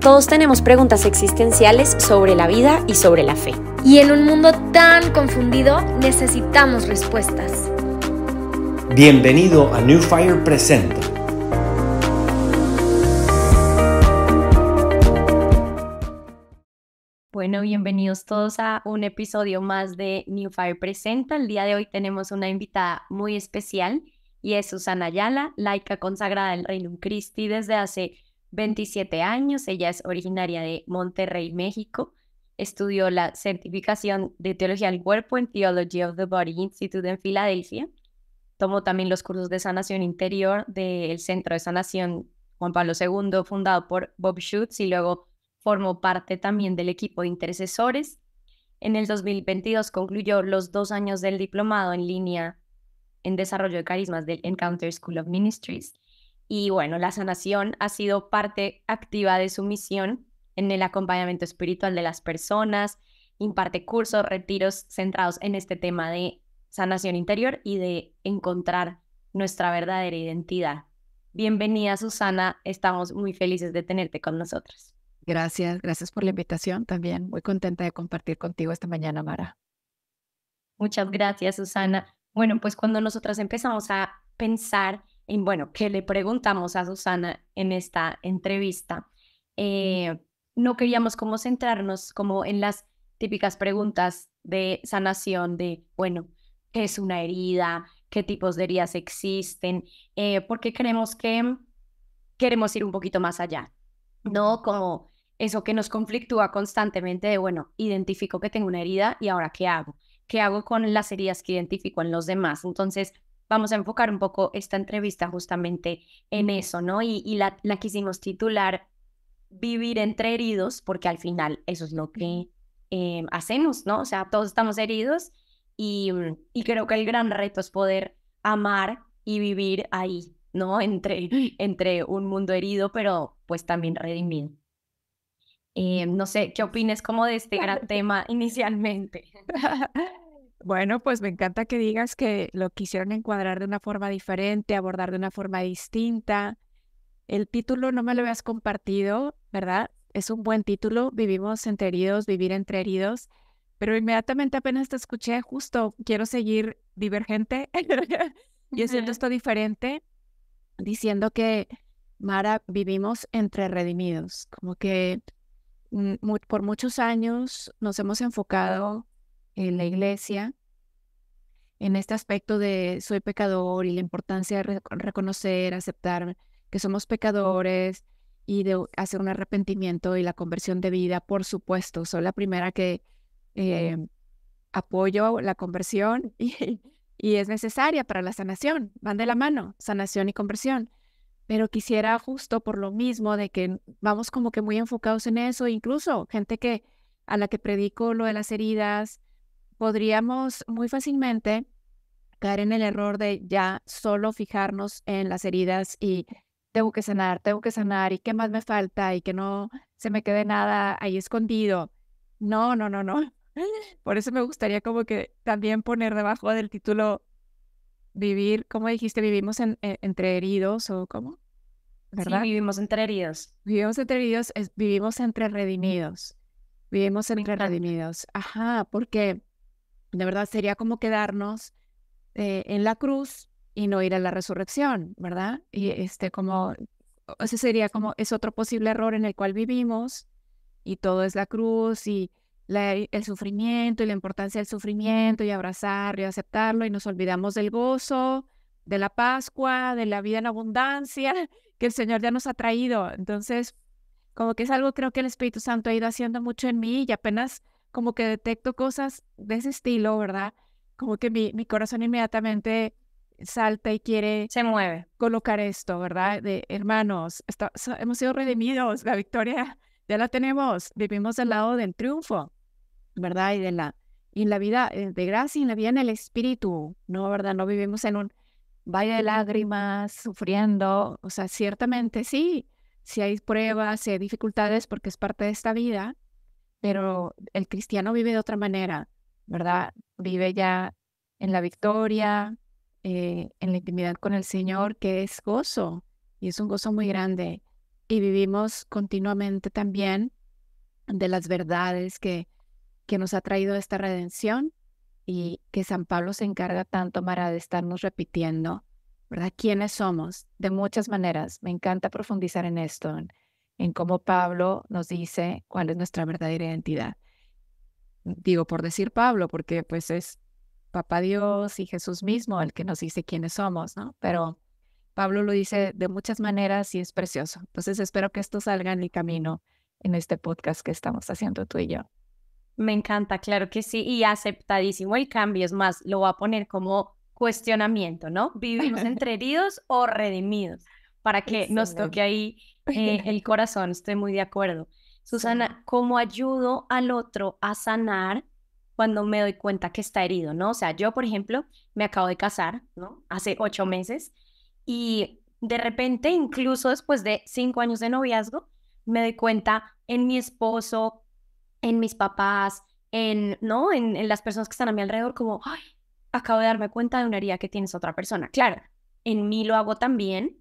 Todos tenemos preguntas existenciales sobre la vida y sobre la fe. Y en un mundo tan confundido, necesitamos respuestas. Bienvenido a New Fire Presenta. Bueno, bienvenidos todos a un episodio más de New Fire Presenta. El día de hoy tenemos una invitada muy especial y es Susana Ayala, laica consagrada del Reino Christi desde hace 27 años. Ella es originaria de Monterrey, México. Estudió la certificación de Teología del Cuerpo en Theology of the Body Institute en Filadelfia. Tomó también los cursos de sanación interior del Centro de Sanación Juan Pablo II, fundado por Bob Schutz, y luego formó parte también del equipo de intercesores. En el 2022 concluyó los 2 años del diplomado en línea en desarrollo de carismas del Encounter School of Ministries. Y bueno, la sanación ha sido parte activa de su misión en el acompañamiento espiritual de las personas. Imparte cursos, retiros centrados en este tema de sanación interior y de encontrar nuestra verdadera identidad. Bienvenida, Susana. Estamos muy felices de tenerte con nosotros. Gracias por la invitación también. Muy contenta de compartir contigo esta mañana, Mara. Muchas gracias, Susana. Bueno, pues cuando nosotras empezamos a pensar en, ¿qué le preguntamos a Susana en esta entrevista? No queríamos como centrarnos como en las típicas preguntas de sanación de, ¿qué es una herida? ¿Qué tipos de heridas existen? Porque queremos ir un poquito más allá, ¿no? Como eso que nos conflictúa constantemente de, identifico que tengo una herida y ahora ¿qué hago? ¿Qué hago con las heridas que identifico en los demás? Entonces, vamos a enfocar un poco esta entrevista justamente en eso, ¿no? Y la quisimos titular Vivir entre heridos, porque al final eso es lo que hacemos, ¿no? O sea, todos estamos heridos y creo que el gran reto es poder amar y vivir ahí, ¿no? Entre un mundo herido, pero pues también redimido. No sé, ¿qué opines como de este gran tema inicialmente? Bueno, pues me encanta que digas que lo quisieron encuadrar de una forma diferente, abordar de una forma distinta. El título no me lo habías compartido, ¿verdad? Es un buen título, Vivimos entre heridos, vivir entre heridos, pero inmediatamente apenas te escuché, justo quiero seguir divergente y haciendo esto diferente, diciendo que, Mara, vivimos entre redimidos, como que por muchos años nos hemos enfocado en la iglesia, en este aspecto de soy pecador y la importancia de reconocer, aceptar que somos pecadores y de hacer un arrepentimiento y la conversión de vida. Por supuesto, soy la primera que apoyo la conversión y es necesaria para la sanación. Van de la mano, sanación y conversión. Pero quisiera justo por lo mismo de que vamos como que muy enfocados en eso, incluso gente a la que predico lo de las heridas, podríamos muy fácilmente caer en el error de ya solo fijarnos en las heridas y tengo que sanar, y qué más me falta, y que no se me quede nada ahí escondido. No. Por eso me gustaría como que también poner debajo del título vivir, ¿cómo dijiste? Vivimos entre heridos o ¿cómo? ¿Verdad? Sí, vivimos entre heridos. Vivimos entre heridos, vivimos entre redimidos. Vivimos entre redimidos. Ajá, porque de verdad sería como quedarnos en la cruz y no ir a la resurrección, ¿verdad? Y ese sería como, es otro posible error en el cual vivimos y todo es la cruz y el sufrimiento y la importancia del sufrimiento y abrazarlo y aceptarlo y nos olvidamos del gozo, de la Pascua, de la vida en abundancia que el Señor ya nos ha traído. Entonces, como que es algo creo que el Espíritu Santo ha ido haciendo mucho en mí y apenas como que detecto cosas de ese estilo, ¿verdad? Como que mi corazón inmediatamente salta y quiere Se mueve. colocar esto, ¿verdad? De hermanos, hemos sido redimidos, la victoria ya la tenemos, vivimos del lado del triunfo, ¿verdad? Y en la vida de gracia y en la vida en el Espíritu, ¿no? ¿Verdad? No vivimos en un valle de lágrimas, sufriendo, o sea, ciertamente sí hay pruebas, sí hay dificultades porque es parte de esta vida, pero el cristiano vive de otra manera, ¿verdad? Vive ya en la victoria, en la intimidad con el Señor, que es gozo, y es un gozo muy grande. y vivimos continuamente también de las verdades que nos ha traído esta redención y que San Pablo se encarga tanto, Mara, de estarnos repitiendo, ¿verdad? ¿Quiénes somos? De muchas maneras. Me encanta profundizar en esto, en cómo Pablo nos dice cuál es nuestra verdadera identidad. Digo, por decir Pablo, porque pues es Papá Dios y Jesús mismo el que nos dice quiénes somos, ¿no? Pero Pablo lo dice de muchas maneras y es precioso. Entonces espero que esto salga en el camino en este podcast que estamos haciendo tú y yo. Me encanta, claro que sí, y aceptadísimo el cambio. Es más, lo voy a poner como cuestionamiento, ¿no? ¿Vivimos entre heridos o redimidos? Para que nos toque ahí el corazón, estoy muy de acuerdo. Susana, ¿cómo ayudo al otro a sanar cuando me doy cuenta que está herido, ¿no? O sea, yo, por ejemplo, me acabo de casar, ¿no? Hace 8 meses y de repente, incluso después de 5 años de noviazgo, me doy cuenta en mi esposo, en mis papás, ¿no? En las personas que están a mi alrededor, como, ay, acabo de darme cuenta de una herida que tienes otra persona. Claro, en mí lo hago también,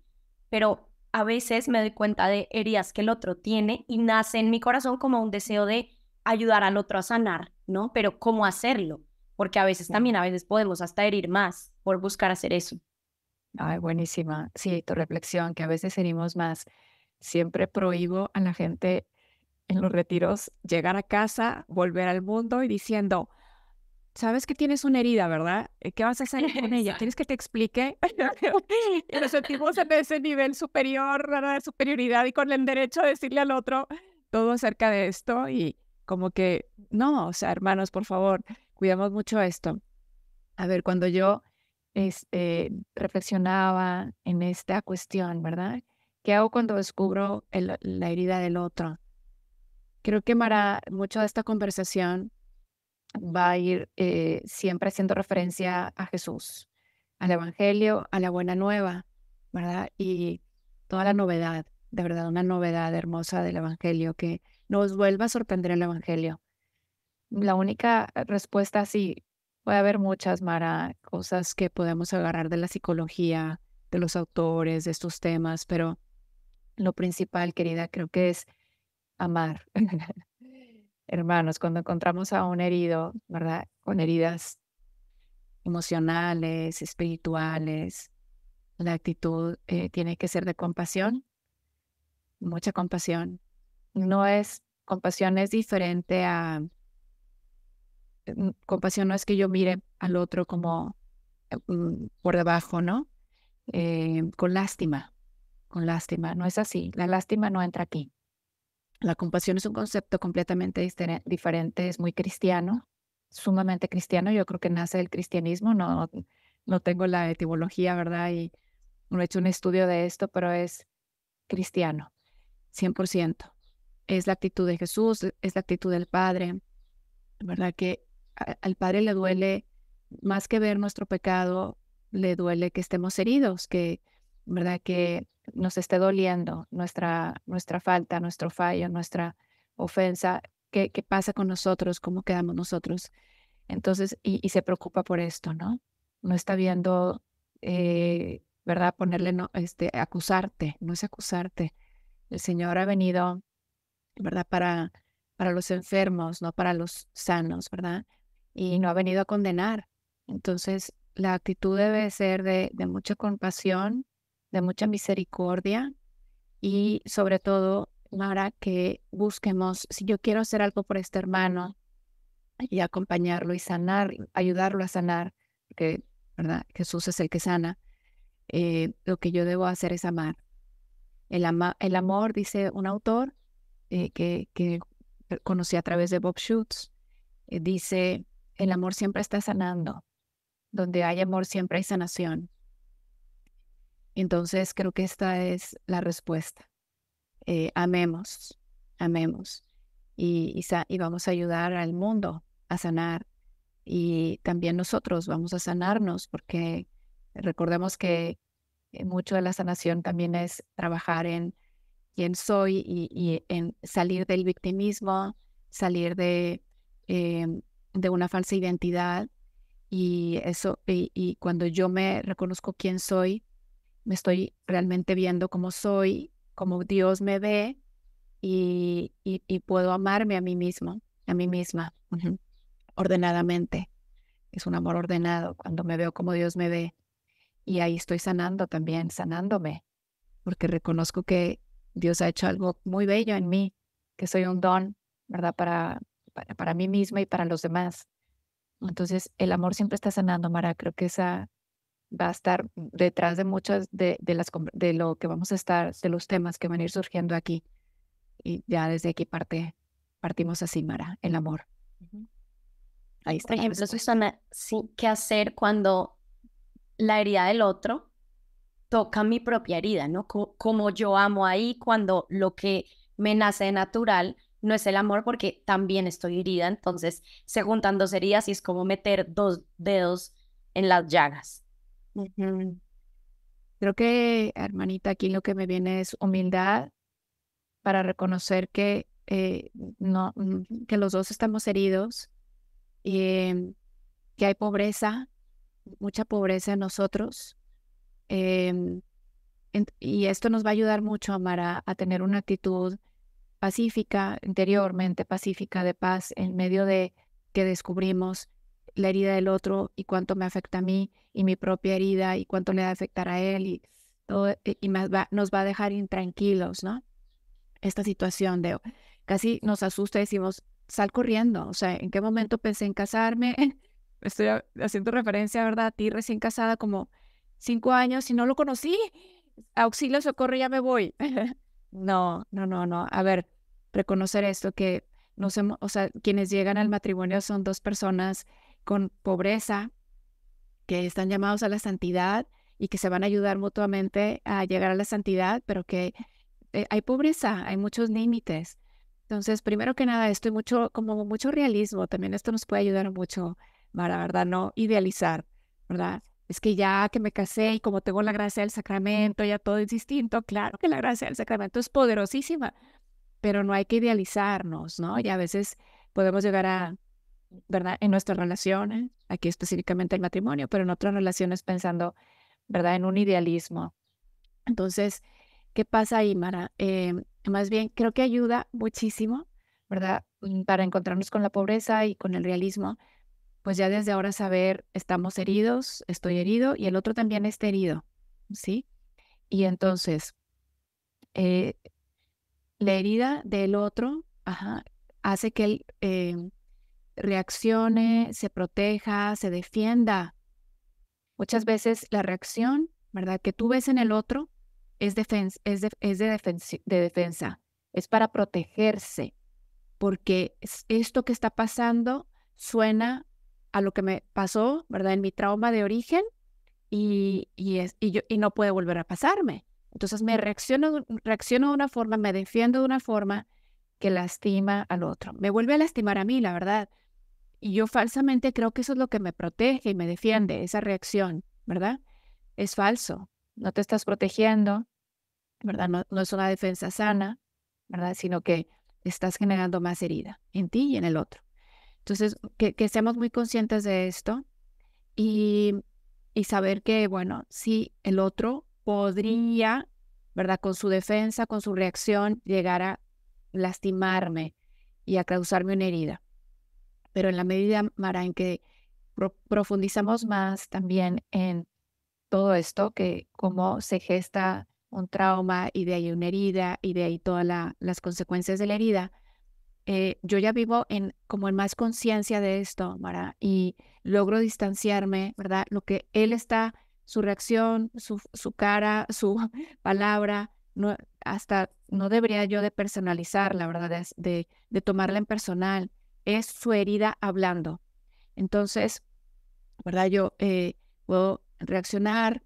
pero a veces me doy cuenta de heridas que el otro tiene y nace en mi corazón como un deseo de ayudar al otro a sanar, ¿no? Pero ¿cómo hacerlo? Porque a veces a veces podemos hasta herir más por buscar hacer eso. Ay, buenísima. Sí, tu reflexión, que a veces herimos más. Siempre prohíbo a la gente en los retiros llegar a casa, volver al mundo y diciendo, sabes que tienes una herida, ¿verdad? ¿Qué vas a hacer con ella? ¿Quieres que te explique? Y nos sentimos en ese nivel superior, ¿verdad? De superioridad y con el derecho a decirle al otro todo acerca de esto y como que, no, o sea, hermanos, por favor, cuidamos mucho esto. A ver, cuando yo reflexionaba en esta cuestión, ¿verdad? ¿Qué hago cuando descubro la herida del otro? Creo que Mara, mucho de esta conversación va a ir siempre haciendo referencia a Jesús, al Evangelio, a la buena nueva, ¿verdad? Y toda la novedad, de verdad, una novedad hermosa del Evangelio, que nos vuelva a sorprender el Evangelio. La única respuesta, sí, puede haber muchas, Mara, cosas que podemos agarrar de la psicología, de los autores, de estos temas, pero lo principal, querida, creo que es amar. Hermanos, cuando encontramos a un herido, ¿verdad? Con heridas emocionales, espirituales, la actitud tiene que ser de compasión, mucha compasión. No es, compasión es diferente a, compasión no es que yo mire al otro como por debajo, ¿no? Con lástima, no es así. La lástima no entra aquí. La compasión es un concepto completamente diferente, es muy cristiano, sumamente cristiano. Yo creo que nace del cristianismo, no tengo la etimología, ¿verdad? Y no he hecho un estudio de esto, pero es cristiano, 100%. Es la actitud de Jesús, es la actitud del Padre, ¿verdad? Que al Padre le duele, más que ver nuestro pecado, le duele que estemos heridos, que, ¿verdad? Que nos esté doliendo nuestra falta, nuestro fallo, nuestra ofensa, qué pasa con nosotros, cómo quedamos nosotros. Entonces, y se preocupa por esto, ¿no? No está viendo, ¿verdad? Ponerle, no, acusarte, no es acusarte. El Señor ha venido, ¿verdad? Para los enfermos, no para los sanos, ¿verdad? Y no ha venido a condenar. Entonces, la actitud debe ser de mucha compasión, de mucha misericordia y sobre todo, Mara, que busquemos, si yo quiero hacer algo por este hermano y acompañarlo y sanar, ayudarlo a sanar, porque, ¿verdad? Jesús es el que sana, lo que yo debo hacer es amar. El amor, dice un autor que conocí a través de Bob Schutz, dice, el amor siempre está sanando. Donde hay amor siempre hay sanación. Entonces creo que esta es la respuesta. Amemos, amemos y vamos a ayudar al mundo a sanar y también nosotros vamos a sanarnos porque recordemos que mucho de la sanación también es trabajar en quién soy y en salir del victimismo, salir de una falsa identidad y eso y cuando yo me reconozco quién soy, me estoy realmente viendo cómo soy, como Dios me ve y puedo amarme a mí mismo, a mí misma, ordenadamente. Es un amor ordenado cuando me veo como Dios me ve. Y ahí estoy sanando también, sanándome, porque reconozco que Dios ha hecho algo muy bello en mí, que soy un don, ¿verdad? Para mí misma y para los demás. Entonces, el amor siempre está sanando, Mara. Creo que esa va a estar detrás de muchas de lo que vamos a estar, de los temas que van a ir surgiendo aquí. Y ya desde aquí partimos así, Mara, el amor. Ahí está. Por ejemplo, Susana, sí, ¿qué hacer cuando la herida del otro toca mi propia herida, ¿no? Como yo amo ahí cuando lo que me nace de natural no es el amor porque también estoy herida, entonces se juntan dos heridas y es como meter dos dedos en las llagas. Creo que, hermanita, aquí lo que me viene es humildad para reconocer que, que los dos estamos heridos y que hay pobreza, mucha pobreza en nosotros. Y esto nos va a ayudar mucho, Amara, a tener una actitud pacífica, interiormente pacífica, de paz, en medio de que descubrimos la herida del otro y cuánto me afecta a mí y mi propia herida y cuánto le va a afectar a él y todo, y nos va a dejar intranquilos, ¿no? Esta situación de casi nos asusta y decimos, sal corriendo. O sea, ¿en qué momento pensé en casarme? Estoy haciendo referencia, ¿verdad? A ti recién casada, como 5 años y no lo conocí. Auxilio, socorro, ya me voy. No. A ver, reconocer esto, que o sea, quienes llegan al matrimonio son dos personas con pobreza, que están llamados a la santidad y que se van a ayudar mutuamente a llegar a la santidad, pero que hay pobreza, hay muchos límites. Entonces, primero que nada, esto y como mucho realismo, también esto nos puede ayudar mucho, Mara, ¿verdad? No idealizar, ¿verdad? Es que ya que me casé y como tengo la gracia del sacramento, ya todo es distinto. Claro que la gracia del sacramento es poderosísima, pero no hay que idealizarnos, ¿no? Y a veces podemos llegar a, ¿verdad? En nuestras relaciones, aquí específicamente el matrimonio, pero en otras relaciones pensando, ¿verdad? En un idealismo. Entonces, ¿qué pasa ahí, Mara? Más bien, creo que ayuda muchísimo, ¿verdad? Para encontrarnos con la pobreza y con el realismo, pues ya desde ahora saber, estamos heridos, estoy herido y el otro también está herido, ¿sí? Y entonces, la herida del otro, hace que él reaccione, se proteja, se defienda. Muchas veces la reacción, ¿verdad? Que tú ves en el otro es de defensa, es para protegerse, porque esto que está pasando suena a lo que me pasó, ¿verdad? En mi trauma de origen y no puede volver a pasarme. Entonces me reacciono de una forma, me defiendo de una forma que lastima al otro. Me vuelve a lastimar a mí, la verdad. Y yo falsamente creo que eso es lo que me protege y me defiende, esa reacción, ¿verdad? Es falso. No te estás protegiendo, ¿verdad? No es una defensa sana, ¿verdad? Sino que estás generando más herida en ti y en el otro. Entonces, que seamos muy conscientes de esto y saber que, bueno, sí, el otro podría, ¿verdad? Con su defensa, con su reacción, llegar a lastimarme y a causarme una herida. Pero en la medida, Mara, en que profundizamos más también en todo esto, que cómo se gesta un trauma y de ahí una herida y de ahí todas las consecuencias de la herida, yo ya vivo como en más conciencia de esto, Mara, y logro distanciarme, ¿verdad? Lo que él está, su reacción, su cara, su palabra, no, hasta no debería yo de personalizarla, ¿verdad? De tomarla en personal. Es su herida hablando. Entonces, ¿verdad? Yo puedo reaccionar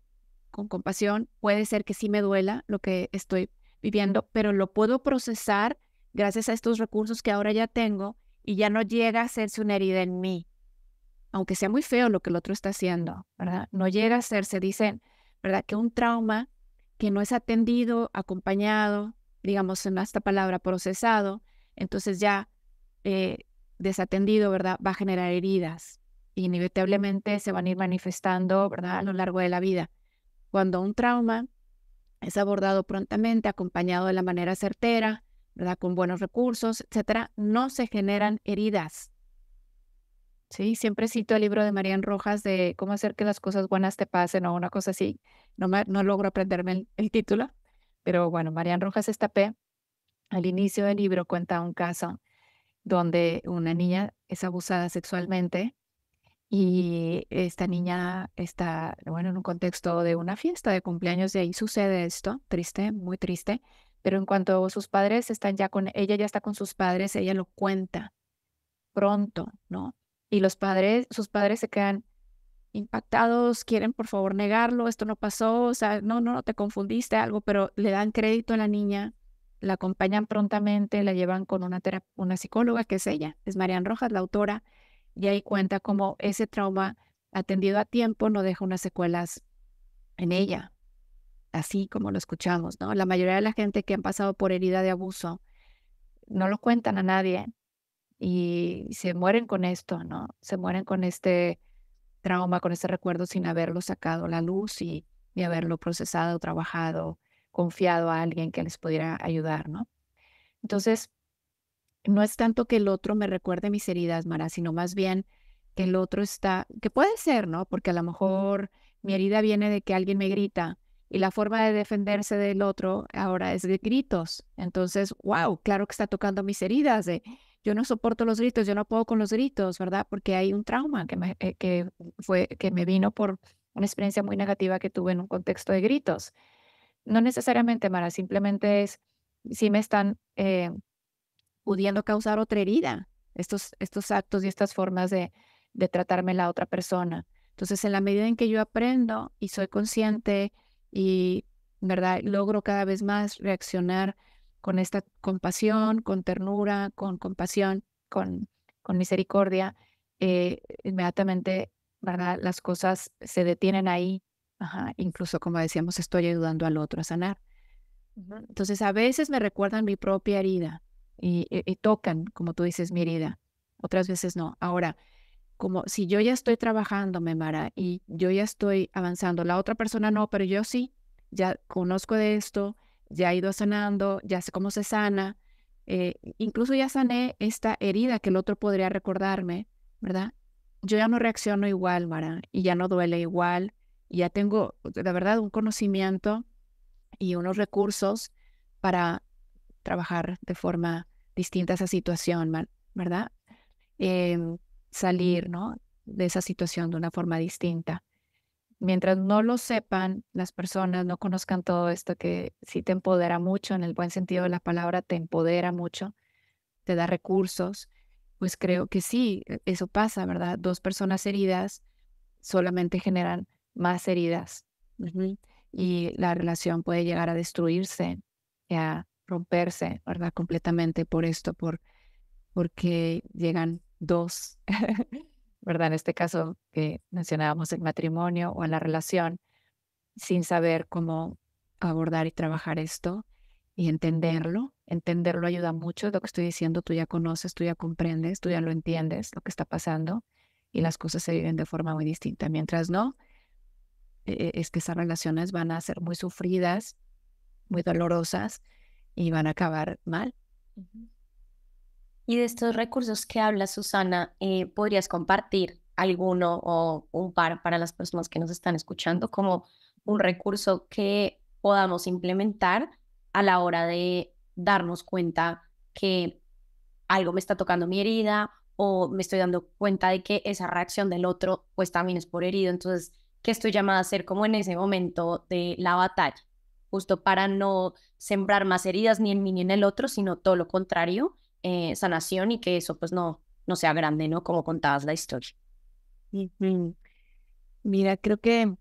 con compasión. Puede ser que sí me duela lo que estoy viviendo, pero lo puedo procesar gracias a estos recursos que ahora ya tengo y ya no llega a hacerse una herida en mí, aunque sea muy feo lo que el otro está haciendo, ¿verdad? No llega a hacerse, dicen, ¿verdad? Que un trauma que no es atendido, acompañado, digamos en esta palabra, procesado, entonces ya desatendido, ¿verdad? Va a generar heridas y inevitablemente se van a ir manifestando, ¿verdad? A lo largo de la vida. Cuando un trauma es abordado prontamente, acompañado de la manera certera, ¿verdad? Con buenos recursos, etcétera, no se generan heridas. Sí, siempre cito el libro de Marian Rojas de cómo hacer que las cosas buenas te pasen o una cosa así. No logro aprenderme el título, pero bueno, Marian Rojas Estapé, al inicio del libro cuenta un caso donde una niña es abusada sexualmente y esta niña está, bueno, en un contexto de una fiesta de cumpleaños y ahí sucede esto, triste, muy triste, pero en cuanto sus padres están ya con, ella ya está con sus padres, ella lo cuenta pronto, ¿no? Y sus padres se quedan impactados, quieren por favor negarlo, esto no pasó, o sea, no, te confundiste algo, pero le dan crédito a la niña, la acompañan prontamente, la llevan con una psicóloga que es ella, es Marian Rojas, la autora, y ahí cuenta cómo ese trauma atendido a tiempo no deja unas secuelas en ella, así como lo escuchamos, ¿no? La mayoría de la gente que han pasado por herida de abuso no lo cuentan a nadie y se mueren con esto, ¿no? Se mueren con este trauma, con este recuerdo sin haberlo sacado a la luz y haberlo procesado, trabajado, confiado a alguien que les pudiera ayudar, ¿no? Entonces, no es tanto que el otro me recuerde mis heridas, Mara, sino más bien que el otro está, que puede ser, ¿no? Porque a lo mejor mi herida viene de que alguien me grita y la forma de defenderse del otro ahora es de gritos. Entonces, wow, claro que está tocando mis heridas de yo no soporto los gritos, yo no puedo con los gritos, ¿verdad? Porque hay un trauma que me vino por una experiencia muy negativa que tuve en un contexto de gritos. No necesariamente, Mara, simplemente es, si me están pudiendo causar otra herida, estos actos y estas formas de tratarme la otra persona. Entonces, en la medida en que yo aprendo y soy consciente y, ¿verdad? Logro cada vez más reaccionar con esta compasión, con ternura, con compasión, con misericordia, inmediatamente, ¿verdad? Las cosas se detienen ahí. Ajá, incluso, como decíamos, estoy ayudando al otro a sanar. Entonces, a veces me recuerdan mi propia herida y tocan, como tú dices, mi herida. Otras veces no. Ahora, como si yo ya estoy trabajando, Mara, y yo ya estoy avanzando, la otra persona no, pero yo sí, ya conozco de esto, ya he ido sanando, ya sé cómo se sana, incluso ya sané esta herida que el otro podría recordarme, ¿verdad? Yo ya no reacciono igual, Mara, y ya no duele igual, y ya tengo, de verdad, un conocimiento y unos recursos para trabajar de forma distinta esa situación, ¿verdad? Salir, ¿no? De esa situación de una forma distinta. Mientras no lo sepan, las personas no conozcan todo esto que sí te empodera mucho, en el buen sentido de la palabra, te empodera mucho, te da recursos, pues creo que sí, eso pasa, ¿verdad? Dos personas heridas solamente generan más heridas. Y la relación puede llegar a destruirse, a romperse, ¿verdad? Completamente por esto, porque llegan dos, ¿verdad? En este caso que mencionábamos el matrimonio o en la relación, sin saber cómo abordar y trabajar esto y entenderlo. Entenderlo ayuda mucho, lo que estoy diciendo, tú ya conoces, tú ya comprendes, tú ya lo entiendes, lo que está pasando y las cosas se viven de forma muy distinta. Mientras no, es que esas relaciones van a ser muy sufridas, muy dolorosas y van a acabar mal. Y de estos recursos que habla Susana, ¿podrías compartir alguno o un par para las personas que nos están escuchando como un recurso que podamos implementar a la hora de darnos cuenta que algo me está tocando mi herida o me estoy dando cuenta de que esa reacción del otro pues también es por herido? Entonces, ¿qué estoy llamada a hacer como en ese momento de la batalla? Justo para no sembrar más heridas ni en mí ni en el otro, sino todo lo contrario, sanación y que eso pues no sea grande, ¿no? Como contabas la historia. Mira, creo que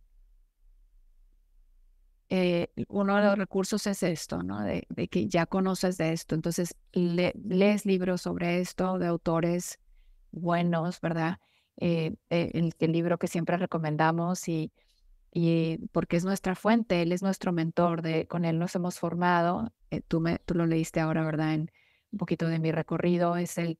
uno de los recursos es esto, ¿no? De que ya conoces de esto. Entonces, lees libros sobre esto de autores buenos, ¿verdad? El libro que siempre recomendamos y porque es nuestra fuente, él es nuestro mentor, con él nos hemos formado. Tú lo leíste ahora, ¿verdad? En un poquito de mi recorrido. Es el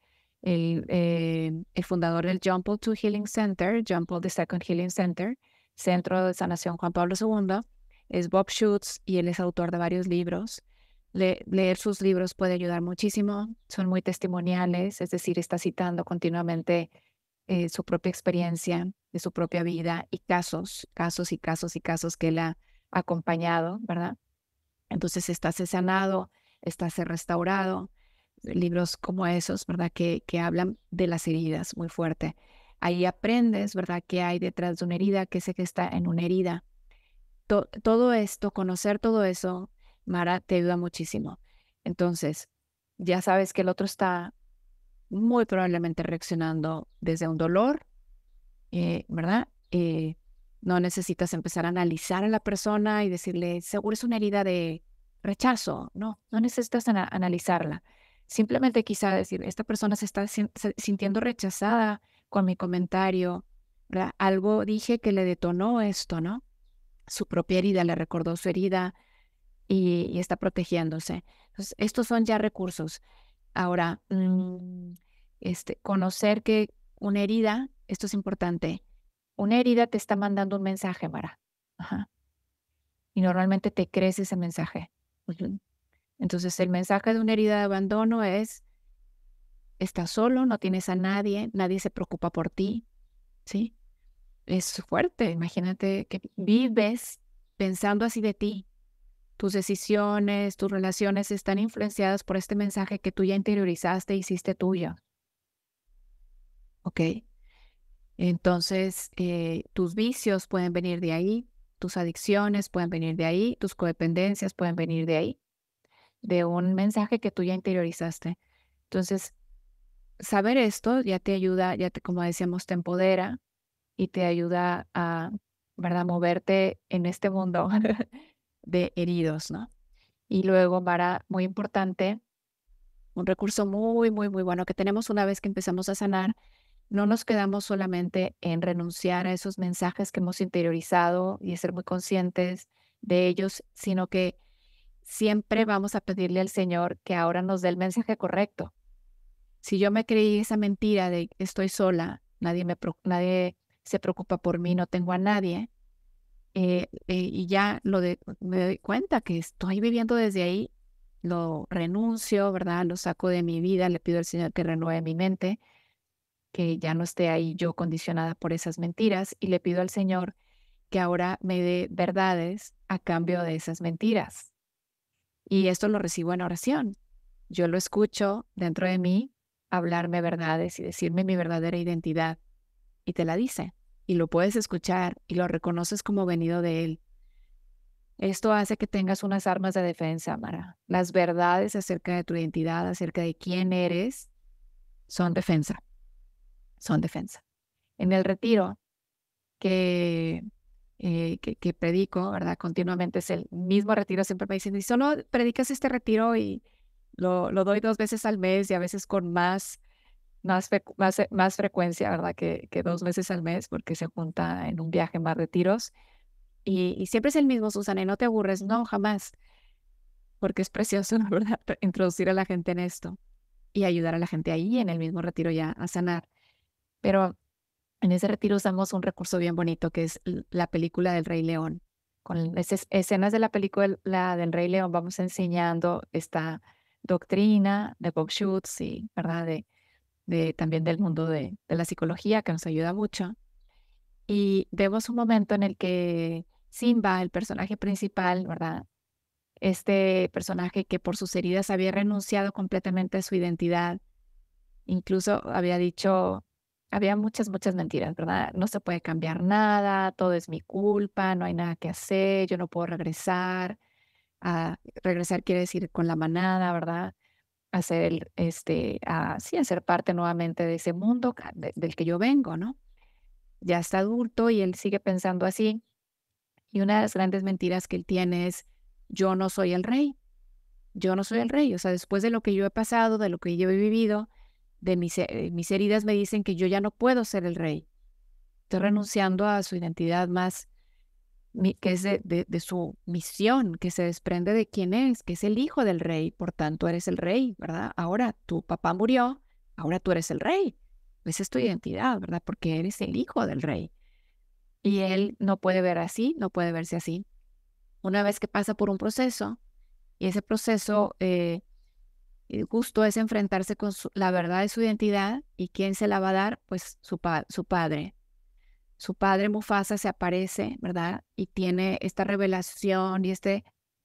fundador del John Paul II Healing Center, John Paul II Healing Center, Centro de Sanación Juan Pablo II. Es Bob Schutz y él es autor de varios libros. Leer sus libros puede ayudar muchísimo. Son muy testimoniales, es decir, está citando continuamente su propia experiencia de su propia vida y casos que él ha acompañado, ¿verdad? Entonces, estás sanado, estás restaurado. Libros como esos, ¿verdad? Que hablan de las heridas muy fuerte. Ahí aprendes, ¿verdad? ¿Qué hay detrás de una herida? ¿Qué sé que está en una herida? Todo esto, conocer todo eso, Mara, te ayuda muchísimo. Entonces, ya sabes que el otro está muy probablemente reaccionando desde un dolor, ¿verdad? No necesitas empezar a analizar a la persona y decirle, seguro es una herida de rechazo. No necesitas analizarla. Simplemente quizá decir, esta persona se está sintiendo rechazada con mi comentario, ¿verdad? Algo dije que le detonó esto, ¿no? Su propia herida, le recordó su herida y está protegiéndose. Entonces, estos son ya recursos. Ahora, conocer que una herida, esto es importante, una herida te está mandando un mensaje, Mara. Ajá. Y normalmente te crees ese mensaje. Entonces, el mensaje de una herida de abandono es, estás solo, no tienes a nadie, nadie se preocupa por ti, ¿sí? Es fuerte, imagínate que vives pensando así de ti. Tus decisiones, tus relaciones están influenciadas por este mensaje que tú ya interiorizaste e hiciste tuyo. ¿Ok? Entonces, tus vicios pueden venir de ahí, tus adicciones pueden venir de ahí, tus codependencias pueden venir de ahí, de un mensaje que tú ya interiorizaste. Entonces, saber esto ya te ayuda, como decíamos, te empodera y te ayuda a, ¿verdad?, moverte en este mundo de heridos, ¿no? Y luego, Mara, muy importante, un recurso muy, muy, muy bueno que tenemos una vez que empezamos a sanar, no nos quedamos solamente en renunciar a esos mensajes que hemos interiorizado y ser muy conscientes de ellos, sino que siempre vamos a pedirle al Señor que ahora nos dé el mensaje correcto. Si yo me creí esa mentira de estoy sola, nadie se preocupa por mí, no tengo a nadie, y ya me doy cuenta que estoy viviendo desde ahí, lo renuncio, ¿verdad? Lo saco de mi vida, le pido al Señor que renueve mi mente, que ya no esté ahí yo condicionada por esas mentiras, y le pido al Señor que ahora me dé verdades a cambio de esas mentiras. Y esto lo recibo en oración. Yo lo escucho dentro de mí, hablarme verdades y decirme mi verdadera identidad, y te la dice. Y lo puedes escuchar y lo reconoces como venido de Él. Esto hace que tengas unas armas de defensa, Mara. Las verdades acerca de tu identidad, acerca de quién eres, son defensa. Son defensa. En el retiro que predico, ¿verdad? Continuamente es el mismo retiro. Siempre me dicen, y solo predicas este retiro y lo doy 2 veces al mes y a veces con más frecuencia, ¿verdad? Que 2 veces al mes, porque se junta en un viaje más retiros. Y siempre es el mismo, Susana, y no te aburres. No, jamás. Porque es precioso, la verdad, introducir a la gente en esto y ayudar a la gente ahí en el mismo retiro ya a sanar. Pero en ese retiro usamos un recurso bien bonito que es la película del Rey León. Con esas escenas de la película del Rey León vamos enseñando esta doctrina de Bob Schutz y, ¿verdad?, también del mundo de la psicología, que nos ayuda mucho. Y vemos un momento en el que Simba, el personaje principal, ¿verdad?, este personaje que por sus heridas había renunciado completamente a su identidad, incluso había dicho, había muchas mentiras, ¿verdad? No se puede cambiar nada, todo es mi culpa, no hay nada que hacer, yo no puedo regresar. Regresar quiere decir con la manada, ¿verdad? A ser parte nuevamente de ese mundo del que yo vengo, ¿no? Ya está adulto y él sigue pensando así. Y una de las grandes mentiras que él tiene es, yo no soy el rey. Yo no soy el rey. O sea, después de lo que yo he pasado, de lo que yo he vivido, de mis heridas me dicen que yo ya no puedo ser el rey. Estoy renunciando a su identidad más, que es de su misión, que se desprende de quién es, que es el hijo del rey. Por tanto, eres el rey, ¿verdad? Ahora tu papá murió, ahora tú eres el rey. Esa es tu identidad, ¿verdad? Porque eres el hijo del rey. Y él no puede verse así. una vez que pasa por un proceso, y ese proceso justo es enfrentarse con la verdad de su identidad, y ¿quién se la va a dar? Pues su padre. Su padre Mufasa se aparece, ¿verdad? Y tiene esta revelación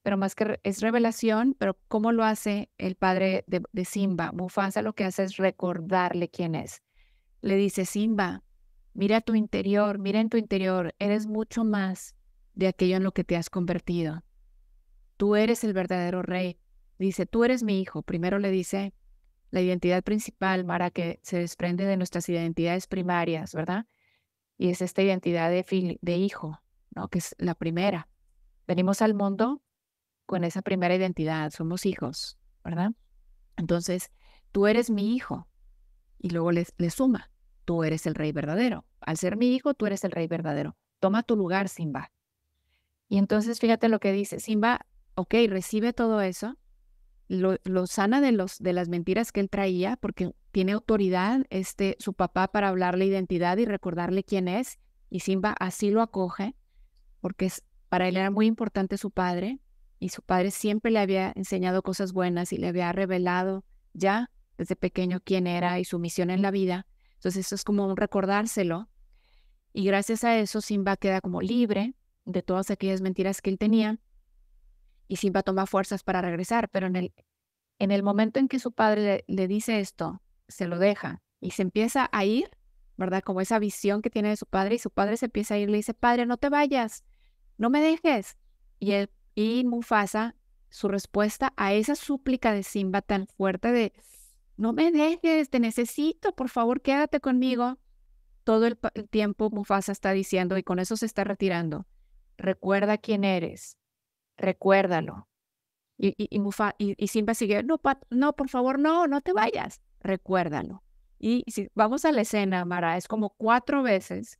pero más que es revelación, pero ¿cómo lo hace el padre de Simba? Mufasa lo que hace es recordarle quién es. Le dice, Simba, mira tu interior, mira en tu interior, eres mucho más de aquello en lo que te has convertido. Tú eres el verdadero rey. Dice, tú eres mi hijo. Primero le dice la identidad principal, Mara, que se desprende de nuestras identidades primarias, ¿verdad? Y es esta identidad de hijo, ¿no? Que es la primera. Venimos al mundo con esa primera identidad, somos hijos, ¿verdad? Entonces, tú eres mi hijo. Y luego le suma, tú eres el rey verdadero. Al ser mi hijo, tú eres el rey verdadero. Toma tu lugar, Simba. Y entonces fíjate lo que dice. Simba, ok, recibe todo eso, lo sana de las mentiras que él traía, porque tiene autoridad su papá para hablarle identidad y recordarle quién es. Y Simba así lo acoge, porque para él era muy importante su padre, y su padre siempre le había enseñado cosas buenas y le había revelado ya desde pequeño quién era y su misión en la vida. Entonces eso es como un recordárselo. Y gracias a eso Simba queda como libre de todas aquellas mentiras que él tenía. Y Simba toma fuerzas para regresar. Pero en el momento en que su padre le dice esto, se lo deja y se empieza a ir, ¿verdad? Como esa visión que tiene de su padre. Y su padre se empieza a ir, le dice, padre, no te vayas, no me dejes. Y Mufasa, su respuesta a esa súplica de Simba tan fuerte de no me dejes, te necesito, por favor, quédate conmigo. Todo el tiempo Mufasa está diciendo, y con eso se está retirando, recuerda quién eres, recuérdalo. Y Simba sigue, no, no, por favor, no te vayas, recuérdalo. Y si vamos a la escena, Mara, es como 4 veces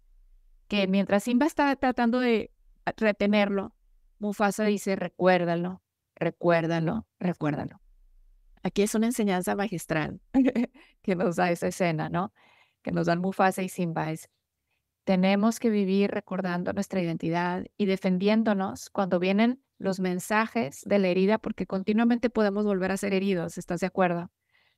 que mientras Simba está tratando de retenerlo, Mufasa dice, recuérdalo, recuérdalo, recuérdalo. Aquí es una enseñanza magistral que nos da esa escena, ¿no? Que nos dan Mufasa y Simba. Tenemos que vivir recordando nuestra identidad y defendiéndonos cuando vienen los mensajes de la herida, porque continuamente podemos volver a ser heridos, ¿estás de acuerdo?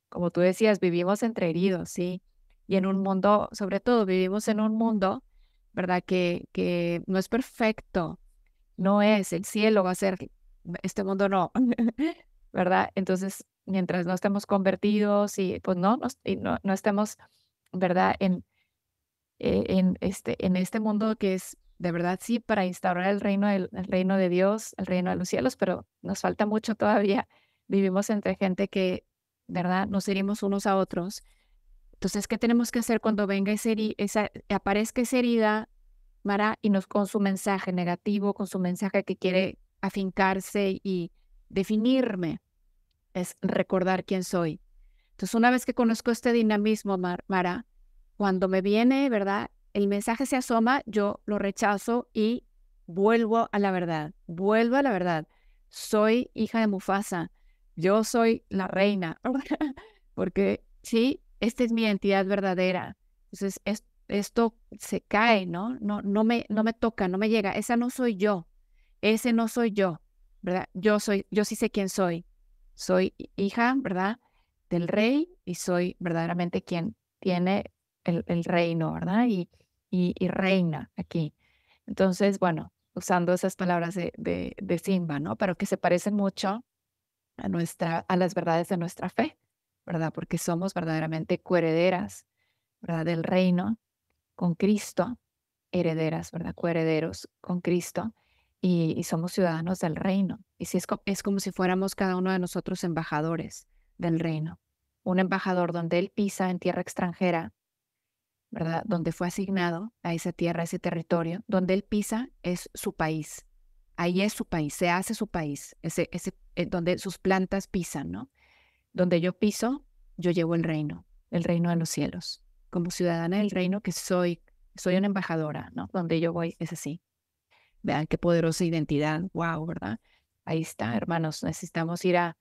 Como tú decías, vivimos entre heridos, ¿sí? Y en un mundo, sobre todo, vivimos en un mundo, ¿verdad? Que no es perfecto, no es, el cielo va a ser, este mundo no, ¿verdad? Entonces, mientras no estemos convertidos y pues no estemos, ¿verdad? En este mundo que es de verdad sí para instaurar el reino de Dios, el reino de los cielos, pero nos falta mucho todavía. Vivimos entre gente que, ¿verdad? Nos herimos unos a otros. Entonces, ¿qué tenemos que hacer cuando venga aparezca esa herida, Mara, y con su mensaje negativo, con su mensaje que quiere afincarse y definirme? Es recordar quién soy. Entonces, una vez que conozco este dinamismo, Mara, cuando me viene, ¿verdad? El mensaje se asoma, yo lo rechazo y vuelvo a la verdad. Vuelvo a la verdad. Soy hija de Mufasa. Yo soy la reina. Porque sí, esta es mi identidad verdadera. Entonces, esto se cae, ¿no? No me toca, no me llega. Esa no soy yo. Ese no soy yo, ¿verdad? Yo sí sé quién soy. Soy hija, ¿verdad? Del rey, y soy verdaderamente quien tiene el reino, ¿verdad? Y reina aquí. Entonces, bueno, usando esas palabras de Simba, ¿no? Pero que se parecen mucho a las verdades de nuestra fe, ¿verdad? Porque somos verdaderamente coherederas, ¿verdad? Del reino con Cristo, herederas, ¿verdad? Coherederos con Cristo, y somos ciudadanos del reino. Y sí, es como si fuéramos cada uno de nosotros embajadores del reino. Un embajador donde él pisa en tierra extranjera, ¿verdad? Donde fue asignado a esa tierra, a ese territorio, donde él pisa es su país. Ahí es su país, se hace su país, donde sus plantas pisan, ¿no? Donde yo piso, yo llevo el reino de los cielos. Como ciudadana del reino que soy una embajadora, ¿no? Donde yo voy es así. Vean qué poderosa identidad, wow, ¿verdad? Ahí está, hermanos, necesitamos ir a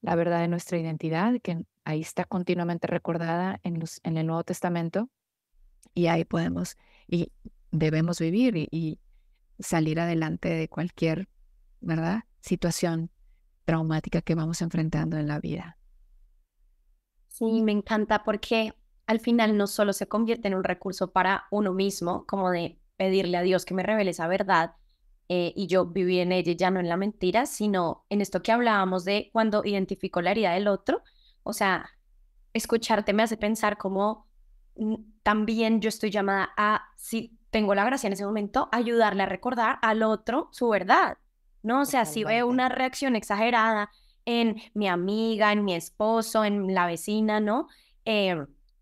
la verdad de nuestra identidad, que ahí está continuamente recordada en el Nuevo Testamento, y ahí podemos y debemos vivir y salir adelante de cualquier ¿verdad? Situación traumática que vamos enfrentando en la vida. Sí, me encanta porque al final no solo se convierte en un recurso para uno mismo, como de pedirle a Dios que me revele esa verdad y yo viví en ella y ya no en la mentira, sino en esto que hablábamos de cuando identifico la herida del otro. O sea, escucharte me hace pensar como también yo estoy llamada a, si tengo la gracia en ese momento, ayudarle a recordar al otro su verdad, ¿no? O sea, si veo Totalmente. una reacción exagerada en mi amiga, en mi esposo, en la vecina, ¿no?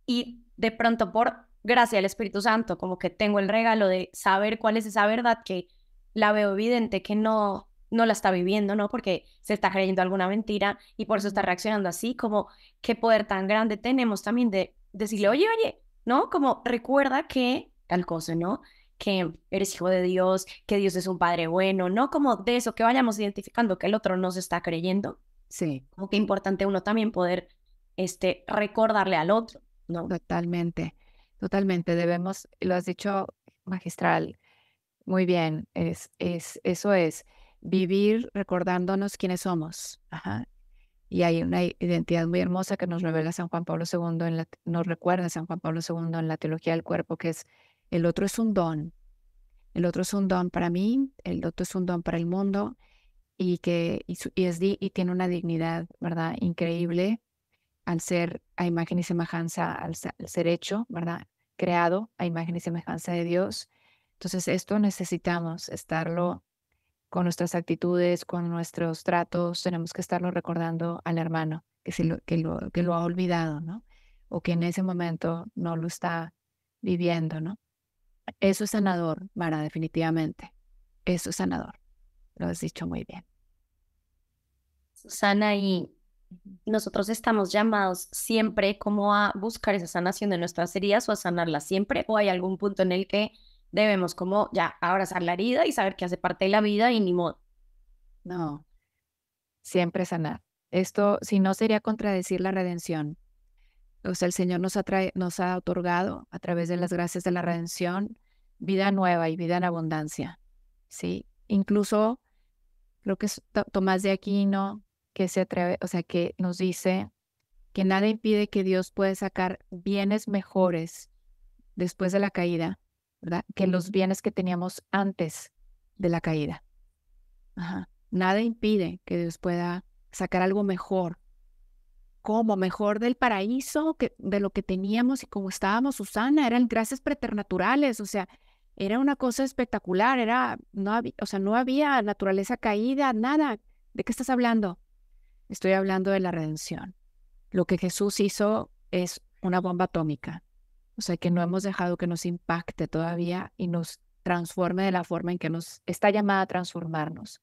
Y de pronto por gracia del Espíritu Santo, como que tengo el regalo de saber cuál es esa verdad que la veo evidente que no la está viviendo, ¿no? Porque se está creyendo alguna mentira y por eso está reaccionando así, como qué poder tan grande tenemos también de decirle, oye, oye, ¿no? Como recuerda que tal cosa, ¿no? Que eres hijo de Dios, que Dios es un padre bueno, ¿no? Como de eso que vayamos identificando que el otro no se está creyendo, Sí, como que importante uno también poder recordarle al otro, ¿no? totalmente, totalmente. Debemos, lo has dicho magistral, muy bien, eso es, vivir recordándonos quiénes somos. Ajá. Y hay una identidad muy hermosa que nos revela San Juan Pablo II, nos recuerda San Juan Pablo II en la teología del cuerpo, que es el otro es un don. El otro es un don para mí, el otro es un don para el mundo y tiene una dignidad, ¿verdad? Increíble al ser a imagen y semejanza, al ser hecho, ¿verdad? Creado a imagen y semejanza de Dios. Entonces, esto necesitamos estarlo con nuestras actitudes, con nuestros tratos, tenemos que estarlo recordando al hermano que lo ha olvidado, ¿no? O que en ese momento no lo está viviendo, ¿no? Eso es sanador, Mara, definitivamente. Eso es sanador. Lo has dicho muy bien. Susana, y nosotros estamos llamados siempre como a buscar esa sanación de nuestras heridas o a sanarlas siempre, o hay algún punto en el que debemos como ya abrazar la herida y saber que hace parte de la vida y ni modo. No, siempre sanar. Esto, si no, sería contradecir la redención. O sea, el Señor nos ha otorgado a través de las gracias de la redención vida nueva y vida en abundancia. ¿Sí? Incluso creo que es Tomás de Aquino que se atreve, o sea, que nos dice que nada impide que Dios puede sacar bienes mejores después de la caída, ¿verdad? Que los bienes que teníamos antes de la caída. Ajá. Nada impide que Dios pueda sacar algo mejor, como mejor del paraíso, de lo que teníamos y como estábamos, Susana, eran gracias preternaturales, o sea, era una cosa espectacular, o sea, no había naturaleza caída, nada. ¿De qué estás hablando? Estoy hablando de la redención. Lo que Jesús hizo es una bomba atómica, o sea, que no hemos dejado que nos impacte todavía y nos transforme de la forma en que nos está llamada a transformarnos.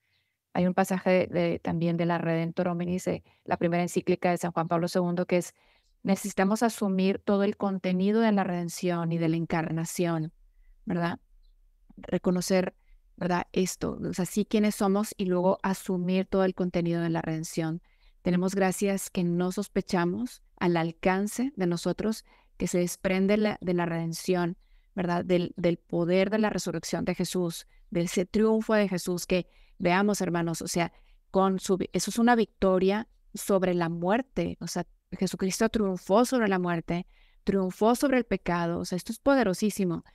Hay un pasaje también de la Redemptor Hominis, la primera encíclica de San Juan Pablo II, que es, necesitamos asumir todo el contenido de la redención y de la encarnación, ¿verdad? Reconocer, ¿verdad? Esto, o sea, sí quiénes somos y luego asumir todo el contenido de la redención. Tenemos gracias que no sospechamos al alcance de nosotros, que se desprende de la redención, ¿verdad? Del poder de la resurrección de Jesús, de ese triunfo de Jesús que veamos, hermanos, o sea, eso es una victoria sobre la muerte, o sea, Jesucristo triunfó sobre la muerte, triunfó sobre el pecado, o sea, esto es poderosísimo.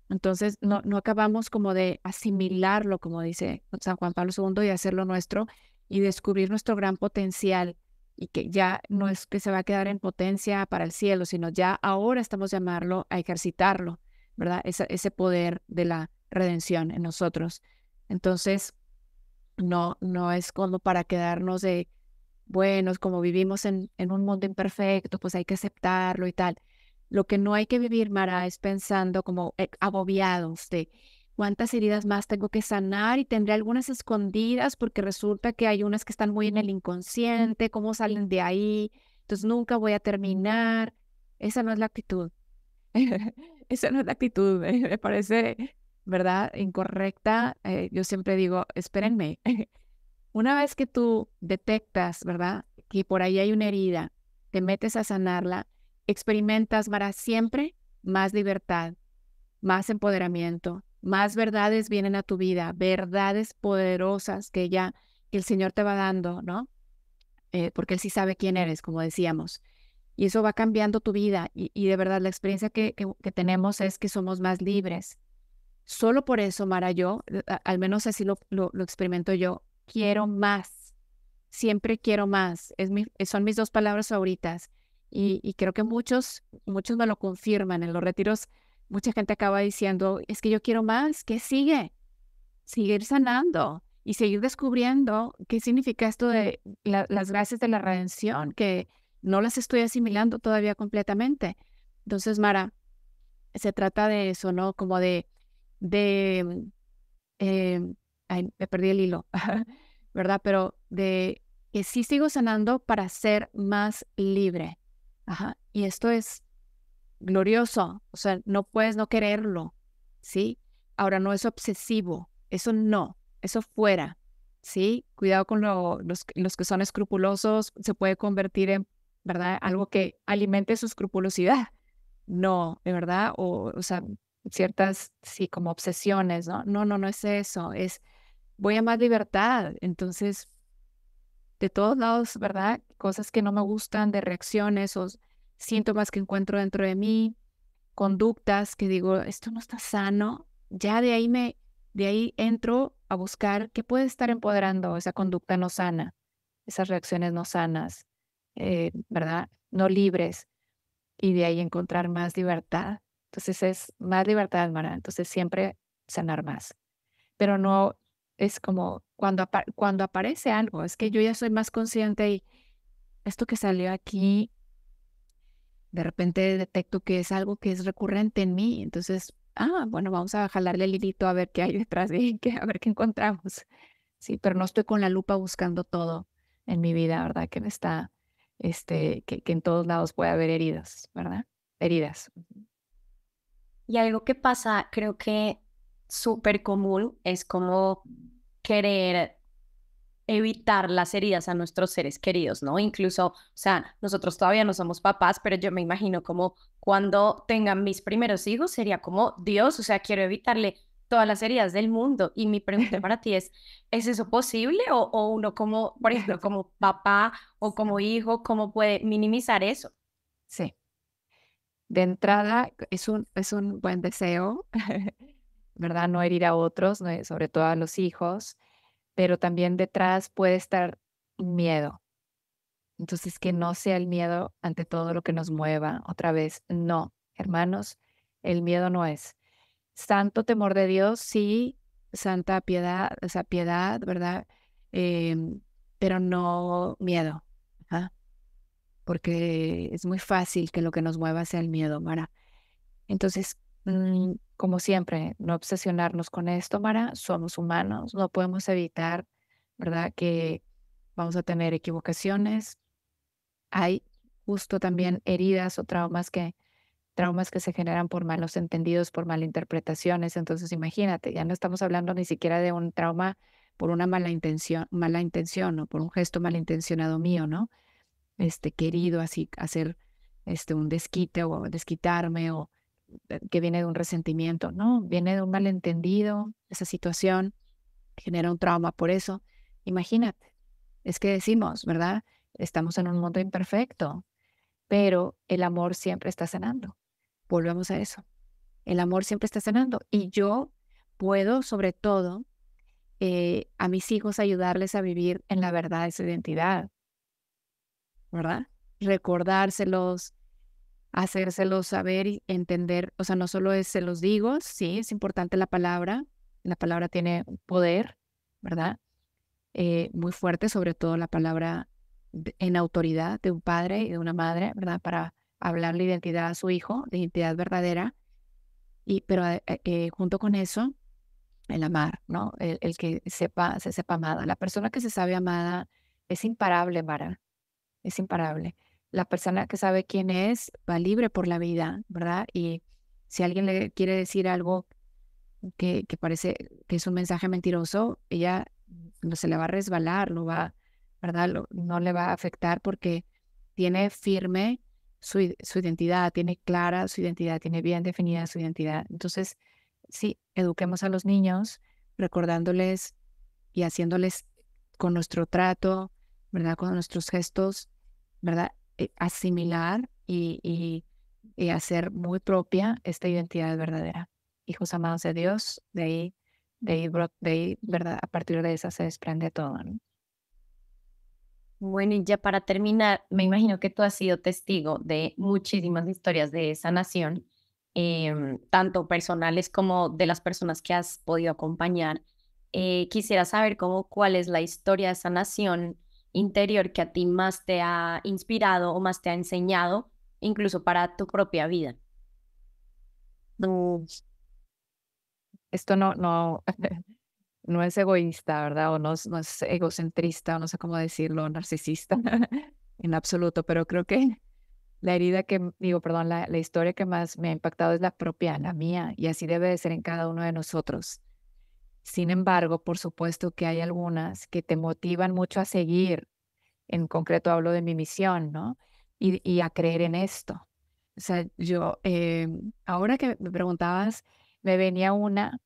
Entonces, no acabamos como de asimilarlo, como dice San Juan Pablo II, y hacerlo nuestro y descubrir nuestro gran potencial y que ya no es que se va a quedar en potencia para el cielo, sino ya ahora estamos llamarlo a ejercitarlo, ¿verdad? Ese poder de la redención en nosotros. Entonces, no es como para quedarnos de, bueno, como vivimos en un mundo imperfecto, pues hay que aceptarlo y tal. Lo que no hay que vivir, Mara, es pensando como agobiados de cuántas heridas más tengo que sanar y tendré algunas escondidas porque resulta que hay unas que están muy en el inconsciente, cómo salen de ahí, entonces nunca voy a terminar. Esa no es la actitud. Esa no es la actitud, me parece, ¿verdad? Incorrecta. Yo siempre digo, espérenme. Una vez que tú detectas, ¿verdad? Que por ahí hay una herida, te metes a sanarla, experimentas, Mara, siempre más libertad, más empoderamiento, más verdades vienen a tu vida, verdades poderosas que el Señor te va dando, ¿no? Porque Él sí sabe quién eres, como decíamos. Y eso va cambiando tu vida. Y de verdad, la experiencia que tenemos es que somos más libres. Solo por eso, Mara, yo, al menos así lo experimento yo, quiero más. Siempre quiero más. Son mis dos palabras favoritas. Y creo que muchos me lo confirman. En los retiros, mucha gente acaba diciendo, es que yo quiero más. ¿Qué sigue? Seguir sanando y seguir descubriendo qué significa esto de las gracias de la redención, que no las estoy asimilando todavía completamente. Entonces, Mara, se trata de eso, ¿no? Como de ay, me perdí el hilo, ¿verdad? Pero de que sí sigo sanando para ser más libre. Ajá. Y esto es glorioso, o sea, no puedes no quererlo, ¿sí? Ahora, no es obsesivo, eso no, eso fuera, ¿sí? Cuidado con los que son escrupulosos, se puede convertir en, ¿verdad? Algo que alimente su escrupulosidad. No, de verdad, o sea, ciertas, sí, como obsesiones, ¿no? No es eso, voy a más libertad, entonces, de todos lados, ¿verdad? Cosas que no me gustan, de reacciones o síntomas que encuentro dentro de mí, conductas que digo, esto no está sano, ya de ahí entro a buscar qué puede estar empoderando esa conducta no sana, esas reacciones no sanas, ¿verdad? No libres, y de ahí encontrar más libertad. Entonces es más libertad, Mara. Entonces siempre sanar más. Pero no es como cuando aparece algo, es que yo ya soy más consciente y esto que salió aquí, de repente detecto que es algo que es recurrente en mí. Entonces, bueno, vamos a jalarle el hilito a ver qué hay detrás de a ver qué encontramos. Sí, pero no estoy con la lupa buscando todo en mi vida, ¿verdad? Que me está, que en todos lados puede haber heridas, ¿verdad? Heridas. Y algo que pasa, creo que súper común, es como querer evitar las heridas a nuestros seres queridos, ¿no? Incluso, o sea, nosotros todavía no somos papás, pero yo me imagino como cuando tengan mis primeros hijos, sería como, Dios, o sea, quiero evitarle todas las heridas del mundo. Y mi pregunta para ti ¿es eso posible? O uno como, por ejemplo, como papá o como hijo, ¿cómo puede minimizar eso? Sí. De entrada, es un buen deseo, ¿verdad? No herir a otros, sobre todo a los hijos, pero también detrás puede estar miedo. Entonces, que no sea el miedo ante todo lo que nos mueva. Otra vez, no, hermanos, el miedo no es. Santo temor de Dios, sí, santa piedad, esa piedad, ¿verdad? Pero no miedo, ¿ah? Porque es muy fácil que lo que nos mueva sea el miedo, Mara. Entonces, como siempre, no obsesionarnos con esto, Mara. Somos humanos, no podemos evitar, ¿verdad? Que vamos a tener equivocaciones. Hay justo también heridas o traumas que se generan por malos entendidos, por malinterpretaciones. Entonces, imagínate, ya no estamos hablando ni siquiera de un trauma por una mala intención o por un gesto malintencionado mío, ¿no? Querido así hacer un desquite o desquitarme o que viene de un resentimiento, no, viene de un malentendido, esa situación genera un trauma por eso. Imagínate, es que decimos, ¿verdad? Estamos en un mundo imperfecto, pero el amor siempre está sanando. Volvemos a eso. El amor siempre está sanando y yo puedo, sobre todo, a mis hijos ayudarles a vivir en la verdad de su identidad, ¿verdad? Recordárselos, hacérselos saber y entender, o sea, no solo es se los digo, sí, es importante la palabra tiene poder, ¿verdad? Muy fuerte, sobre todo la palabra en autoridad de un padre y de una madre, ¿verdad? Para hablar la identidad a su hijo, la identidad verdadera, pero junto con eso, el amar, ¿no? El que se sepa amada. La persona que se sabe amada es imparable, Mara, es imparable. La persona que sabe quién es va libre por la vida, ¿verdad? Y si alguien le quiere decir algo que parece que es un mensaje mentiroso, ella no se le va a resbalar, ¿verdad? No le va a afectar porque tiene firme su identidad, tiene clara su identidad, tiene bien definida su identidad. Entonces, sí, eduquemos a los niños, recordándoles y haciéndoles con nuestro trato, ¿verdad? Con nuestros gestos, ¿verdad? Asimilar y hacer muy propia esta identidad verdadera. Hijos amados de Dios, ¿verdad? A partir de esa se desprende todo, ¿no? Bueno, y ya para terminar, me imagino que tú has sido testigo de muchísimas historias de sanación, tanto personales como de las personas que has podido acompañar. Quisiera saber cuál es la historia de sanación interior que a ti más te ha inspirado o más te ha enseñado, incluso para tu propia vida. No, esto no, no es egoísta, ¿verdad? O no es egocentrista, o no sé cómo decirlo, narcisista en absoluto, pero creo que la herida perdón, la historia que más me ha impactado es la propia, la mía, y así debe de ser en cada uno de nosotros. Sin embargo, por supuesto que hay algunas que te motivan mucho a seguir. En concreto hablo de mi misión, ¿no? Y a creer en esto. O sea, ahora que me preguntabas, me venía una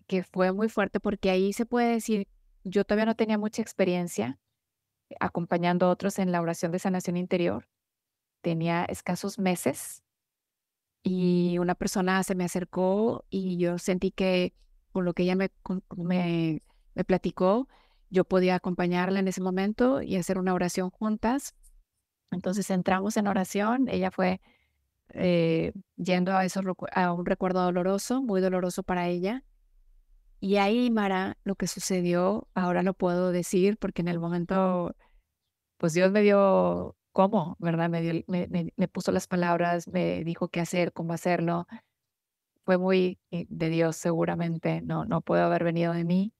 que fue muy fuerte porque ahí se puede decir, yo todavía no tenía mucha experiencia acompañando a otros en la oración de sanación interior. Tenía escasos meses y una persona se me acercó y yo sentí que con lo que ella me platicó, yo podía acompañarla en ese momento y hacer una oración juntas. Entonces entramos en oración, ella fue yendo a un recuerdo doloroso, muy doloroso para ella. Y ahí, Mara, lo que sucedió, ahora lo puedo decir porque en el momento, pues Dios me dio cómo, ¿verdad? Me puso las palabras, me dijo qué hacer, cómo hacerlo. Fue muy de Dios seguramente, no puede haber venido de mí,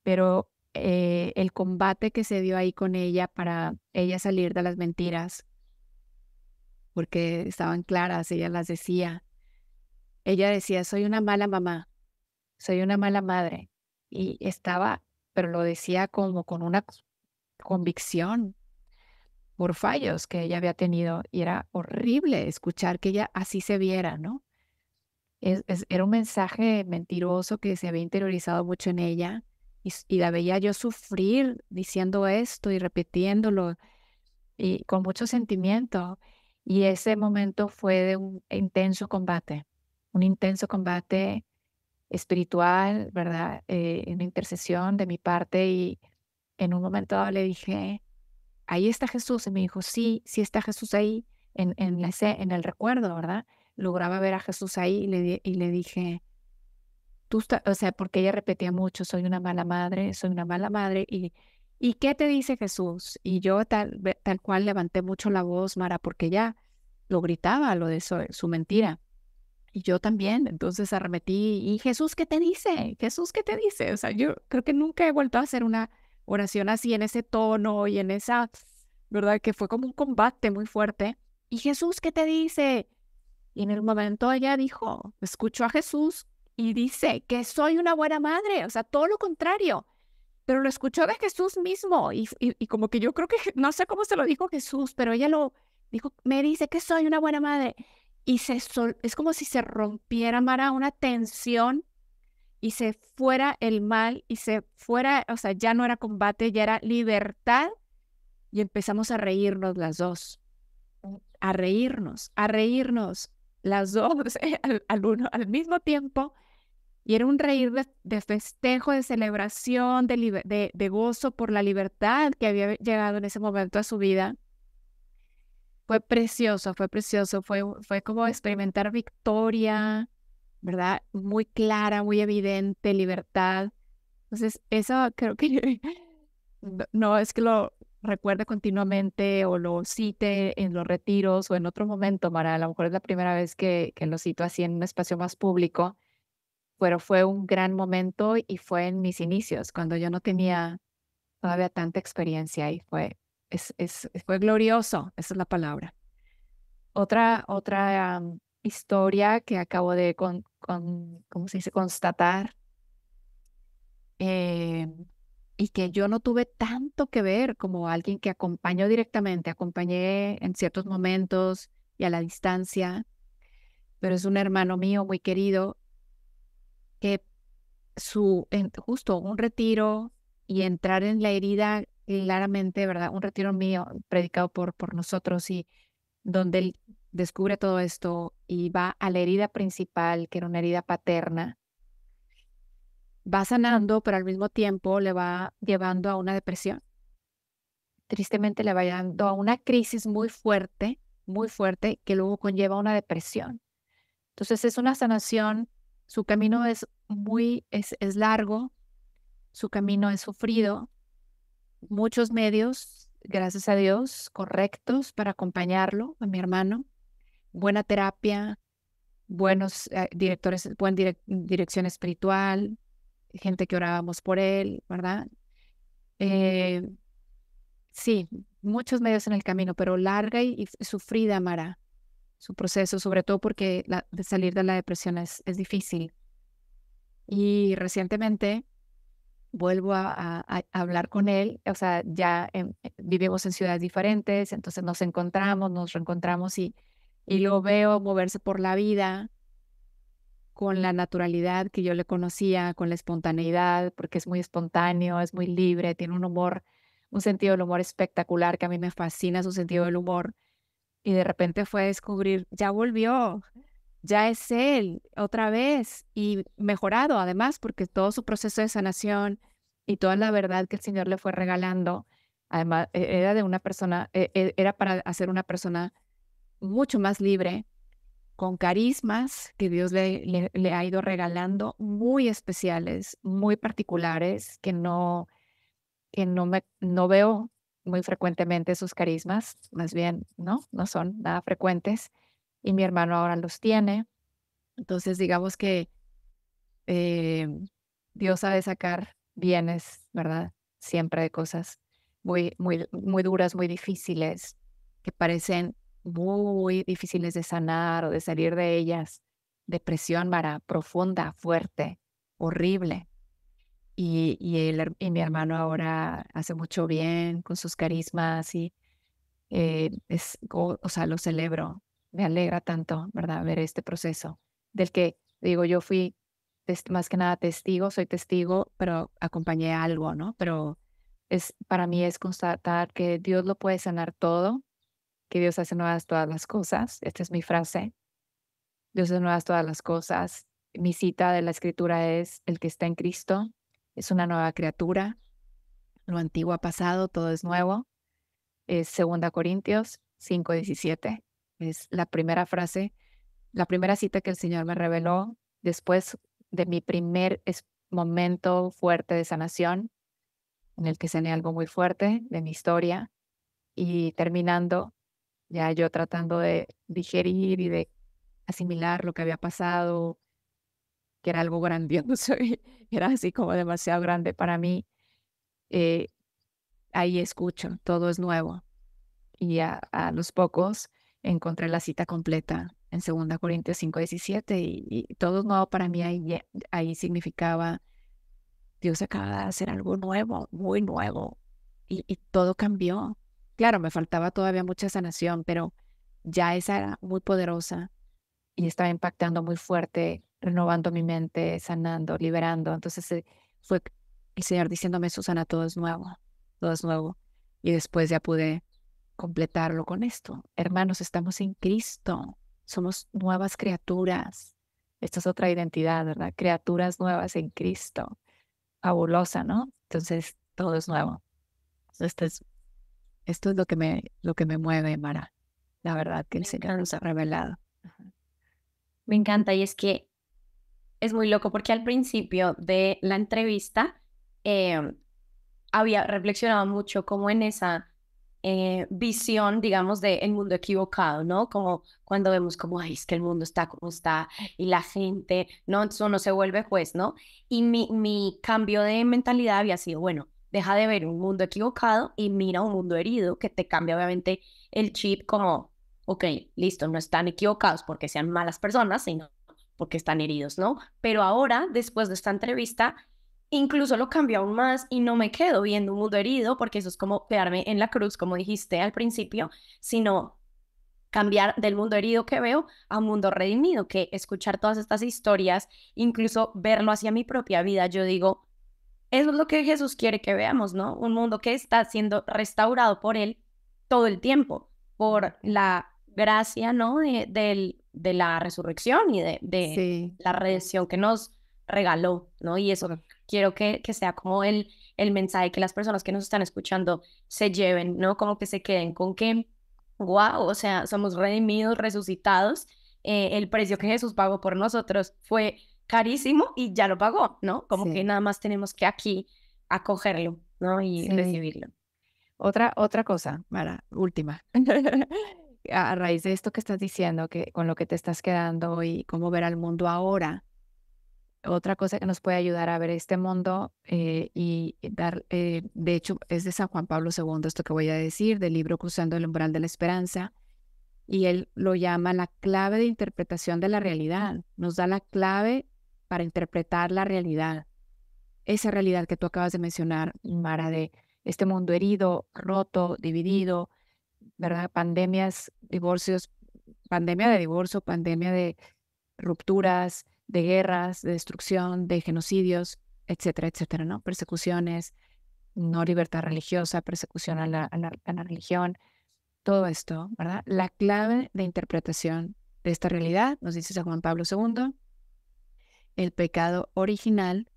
pero el combate que se dio ahí con ella para ella salir de las mentiras, porque estaban claras, ella las decía. Ella decía, soy una mala mamá, soy una mala madre. Y estaba, pero lo decía como con una convicción por fallos que ella había tenido. Y era horrible escuchar que ella así se viera, ¿no? Era un mensaje mentiroso que se había interiorizado mucho en ella. Y la veía yo sufrir diciendo esto y repitiéndolo y con mucho sentimiento. Y ese momento fue de un intenso combate espiritual, ¿verdad? Una intercesión de mi parte y en un momento dado le dije, ahí está Jesús. Y me dijo, sí, sí está Jesús ahí en el recuerdo, ¿verdad? Lograba ver a Jesús ahí y le dije, o sea, porque ella repetía mucho, soy una mala madre. ¿Y qué te dice Jesús? Y yo tal cual levanté mucho la voz, Mara, porque ella lo gritaba, lo de su mentira. Y yo también, entonces arremetí, ¿y Jesús qué te dice? ¿Jesús qué te dice? O sea, yo creo que nunca he vuelto a hacer una oración así en ese tono y en esa, ¿verdad? Que fue como un combate muy fuerte. ¿Y Jesús qué te dice? Y en el momento ella dijo, escuchó a Jesús y dice que soy una buena madre, o sea, todo lo contrario, pero lo escuchó de Jesús mismo y como que yo creo que, no sé cómo se lo dijo Jesús, pero ella lo dijo, me dice que soy una buena madre. Y es como si se rompiera, Mara, una tensión y se fuera el mal y se fuera, o sea, ya no era combate, ya era libertad y empezamos a reírnos las dos, a reírnos las dos al mismo tiempo. Y era un reír de festejo, de celebración, de gozo por la libertad que había llegado en ese momento a su vida. Fue precioso, fue como experimentar victoria, ¿verdad? Muy clara, muy evidente, libertad. Entonces, eso creo que no es que lo recuerde continuamente o lo cite en los retiros o en otro momento, Mara. A lo mejor es la primera vez que lo cito así en un espacio más público, pero fue un gran momento y fue en mis inicios, cuando yo no tenía todavía tanta experiencia y fue glorioso, esa es la palabra. Otra historia que acabo de ¿cómo se dice? Constatar y que yo no tuve tanto que ver como alguien que acompañó directamente, acompañé en ciertos momentos y a la distancia, pero es un hermano mío muy querido que justo un retiro y entrar en la herida claramente, ¿verdad? Un retiro mío predicado por nosotros y donde él descubre todo esto y va a la herida principal, que era una herida paterna, va sanando, pero al mismo tiempo le va llevando a una depresión. Tristemente le va llevando a una crisis muy fuerte, que luego conlleva una depresión. Entonces es una sanación, su camino es largo, su camino es sufrido, muchos medios, gracias a Dios, correctos para acompañarlo, a mi hermano, buena terapia, buenos directores, buena dirección espiritual, gente que orábamos por él, ¿verdad? Sí, muchos medios en el camino, pero larga y sufrida, Mara, su proceso, sobre todo porque de salir de la depresión es difícil. Y recientemente vuelvo a hablar con él, o sea, ya vivimos en ciudades diferentes, entonces nos reencontramos y lo veo moverse por la vida con la naturalidad que yo le conocía, con la espontaneidad, porque es muy espontáneo, es muy libre, tiene un sentido del humor espectacular, que a mí me fascina su sentido del humor. Y de repente fue a descubrir, ya volvió, ya es él otra vez y mejorado además, porque todo su proceso de sanación y toda la verdad que el Señor le fue regalando, además era de una persona, era para hacer una persona mucho más libre, con carismas que Dios le ha ido regalando, muy especiales, muy particulares, que no veo muy frecuentemente sus carismas, más bien, no son nada frecuentes, y mi hermano ahora los tiene. Entonces, digamos que Dios sabe sacar bienes, ¿verdad? Siempre de cosas muy, muy, muy duras, muy difíciles, que parecen muy difíciles de sanar o de salir de ellas. Depresión, Mara, profunda, fuerte, horrible. Y mi hermano ahora hace mucho bien con sus carismas y o sea, lo celebro. Me alegra tanto, ¿verdad? Ver este proceso del que, digo, yo fui más que nada testigo, soy testigo, pero acompañé algo, ¿no? Pero para mí es constatar que Dios lo puede sanar todo, que Dios hace nuevas todas las cosas. Esta es mi frase. Dios hace nuevas todas las cosas. Mi cita de la escritura es: el que está en Cristo es una nueva criatura. Lo antiguo ha pasado, todo es nuevo. Es 2 Corintios 5:17. Es la primera frase, la primera cita que el Señor me reveló después de mi primer momento fuerte de sanación, en el que sané algo muy fuerte de mi historia, y terminando, ya yo tratando de digerir y de asimilar lo que había pasado, que era algo grandioso, y era así como demasiado grande para mí. Ahí escucho, todo es nuevo. Y a los pocos encontré la cita completa en 2 Corintios 5:17 y todo es nuevo para mí. Ahí significaba, Dios acaba de hacer algo nuevo, muy nuevo, y todo cambió. Claro, me faltaba todavía mucha sanación, pero ya esa era muy poderosa y estaba impactando muy fuerte, renovando mi mente, sanando, liberando. Entonces fue el Señor diciéndome: Susana, todo es nuevo, todo es nuevo. Y después ya pude completarlo con esto. Hermanos, estamos en Cristo, somos nuevas criaturas. Esta es otra identidad, ¿verdad? Criaturas nuevas en Cristo. Fabulosa, ¿no? Entonces, todo es nuevo. Esto es lo que me mueve, Mara. La verdad que el Señor nos ha revelado. Me encanta, y es que es muy loco porque al principio de la entrevista había reflexionado mucho como en esa visión, digamos, del mundo equivocado, ¿no? Como cuando vemos como, ay, es que el mundo está como está y la gente, ¿no? Entonces uno se vuelve juez, ¿no? Y mi cambio de mentalidad había sido, bueno, deja de ver un mundo equivocado y mira un mundo herido, que te cambia obviamente el chip como, ok, listo, no están equivocados porque sean malas personas, sino porque están heridos, ¿no? Pero ahora, después de esta entrevista, incluso lo cambio aún más y no me quedo viendo un mundo herido, porque eso es como quedarme en la cruz, como dijiste al principio, sino cambiar del mundo herido que veo a un mundo redimido, que escuchar todas estas historias, incluso verlo hacia mi propia vida, yo digo, eso es lo que Jesús quiere que veamos, ¿no? Un mundo que está siendo restaurado por Él todo el tiempo, por la gracia, ¿no? De la resurrección y de Sí, la redención que nos regaló, ¿no? Y eso quiero que sea como el mensaje que las personas que nos están escuchando se lleven, ¿no? Como que se queden con que, wow, o sea, somos redimidos, resucitados. El precio que Jesús pagó por nosotros fue carísimo y ya lo pagó, ¿no? Como que sí, nada más tenemos que aquí acogerlo, ¿no? Y sí. recibirlo. Otra cosa, Mara, última. A raíz de esto que estás diciendo, que con lo que te estás quedando y cómo ver al mundo ahora, otra cosa que nos puede ayudar a ver este mundo y dar, de hecho, es de San Juan Pablo II, esto que voy a decir, del libro Cruzando el umbral de la esperanza, y él lo llama la clave de interpretación de la realidad. Nos da la clave para interpretar la realidad. Esa realidad que tú acabas de mencionar, Mara, de este mundo herido, roto, dividido, ¿verdad? Pandemias, divorcios, pandemia de divorcio, pandemia de rupturas, de guerras, de destrucción, de genocidios, etcétera, etcétera, ¿no? Persecuciones, no libertad religiosa, persecución a la religión, todo esto, ¿verdad? La clave de interpretación de esta realidad, nos dice San Juan Pablo II, el pecado original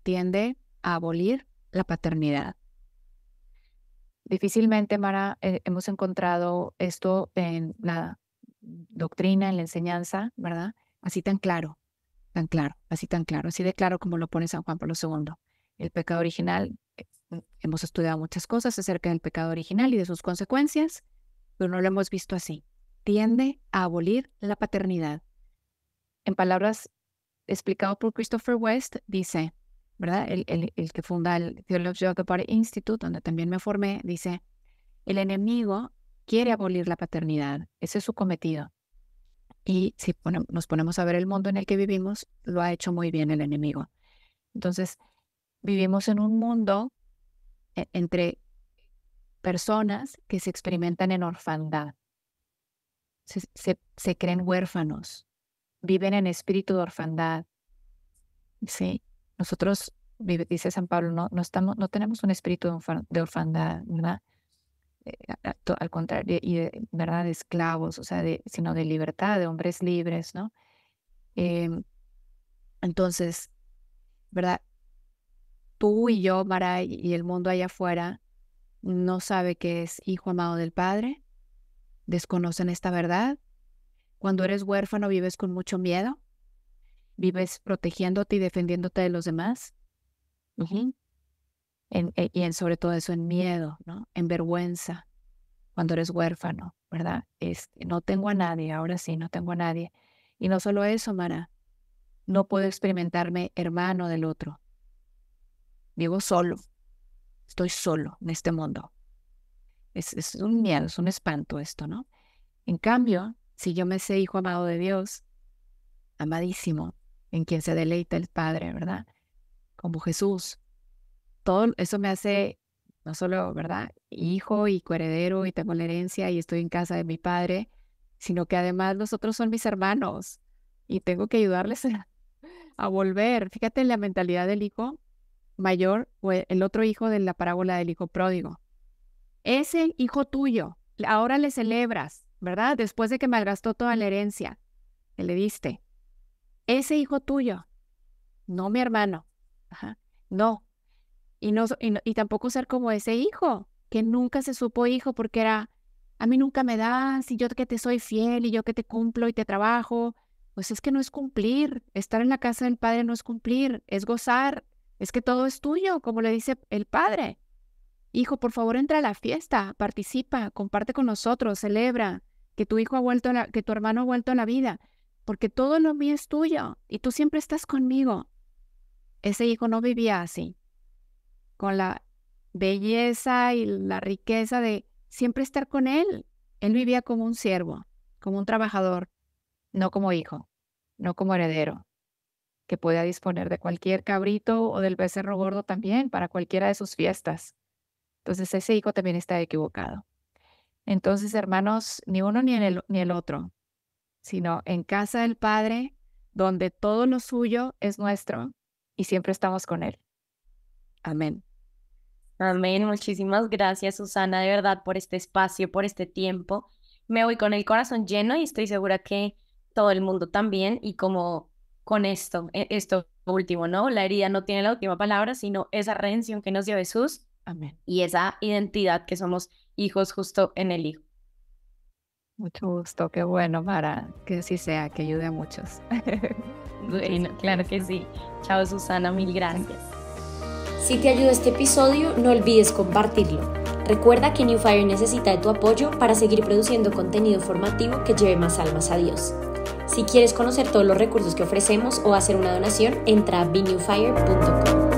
tiende a abolir la paternidad. Difícilmente, Mara, hemos encontrado esto en la doctrina, en la enseñanza, ¿verdad? Así tan claro, así tan claro, así de claro como lo pone San Juan Pablo II. El pecado original, hemos estudiado muchas cosas acerca del pecado original y de sus consecuencias, pero no lo hemos visto así. Tiende a abolir la paternidad. En palabras explicado por Christopher West, dice, ¿verdad? El que funda el Theology of the Body Institute, donde también me formé, dice, el enemigo quiere abolir la paternidad. Ese es su cometido. Y si nos ponemos a ver el mundo en el que vivimos, lo ha hecho muy bien el enemigo. Entonces, vivimos en un mundo entre personas que se experimentan en orfandad, se creen huérfanos, viven en espíritu de orfandad. Sí, nosotros, dice San Pablo, no tenemos un espíritu de orfandad, ¿verdad? Al contrario, ¿verdad? De esclavos, o sea, sino de libertad, de hombres libres, ¿no? Em, entonces, ¿verdad? Tú y yo, Mara, y el mundo allá afuera, no sabe que es hijo amado del Padre, desconocen esta verdad. Cuando eres huérfano vives con mucho miedo, vives protegiéndote y defendiéndote de los demás. Ujú. Y sobre todo eso, en miedo, ¿no? En vergüenza, cuando eres huérfano, ¿verdad? No tengo a nadie, ahora sí, no tengo a nadie. Y no solo eso, Mara, no puedo experimentarme hermano del otro. Vivo solo, estoy solo en este mundo. Es un miedo, es un espanto esto, ¿no? En cambio, si yo me sé hijo amado de Dios, amadísimo, en quien se deleita el Padre, ¿verdad? Como Jesús, todo eso me hace no solo, ¿verdad? Hijo y coheredero y tengo la herencia y estoy en casa de mi padre, sino que además los otros son mis hermanos y tengo que ayudarles a volver. Fíjate en la mentalidad del hijo mayor o el otro hijo de la parábola del hijo pródigo. Ese hijo tuyo, ahora le celebras, ¿verdad? Después de que malgastó toda la herencia que le diste. Ese hijo tuyo, no mi hermano. Ajá. No. Y tampoco ser como ese hijo, que nunca se supo hijo porque era, a mí nunca me das, y yo que te soy fiel, y yo que te cumplo y te trabajo. Pues es que no es cumplir. Estar en la casa del Padre no es cumplir, es gozar. Es que todo es tuyo, como le dice el Padre. Hijo, por favor, entra a la fiesta, participa, comparte con nosotros, celebra que tu hijo ha vuelto que tu hermano ha vuelto a la vida, porque todo lo mío es tuyo y tú siempre estás conmigo. Ese hijo no vivía así, con la belleza y la riqueza de siempre estar con él. Él vivía como un siervo, como un trabajador, no como hijo, no como heredero, que podía disponer de cualquier cabrito o del becerro gordo también para cualquiera de sus fiestas. Entonces ese hijo también está equivocado. Entonces, hermanos, ni uno ni el otro, sino en casa del Padre, donde todo lo suyo es nuestro y siempre estamos con Él. Amén. Amén. Muchísimas gracias, Susana, de verdad, por este espacio, por este tiempo. Me voy con el corazón lleno y estoy segura que todo el mundo también. Y como con esto último, ¿no? La herida no tiene la última palabra, sino esa redención que nos dio Jesús. Amén. Y esa identidad que somos hijos justo en el Hijo. Mucho gusto, qué bueno, Mara, que así sea, que ayude a muchos. Bueno, claro que sí. Chao, Susana, mil gracias. Si te ayudó este episodio, no olvides compartirlo. Recuerda que New Fire necesita de tu apoyo para seguir produciendo contenido formativo que lleve más almas a Dios. Si quieres conocer todos los recursos que ofrecemos o hacer una donación, entra a benewfire.com.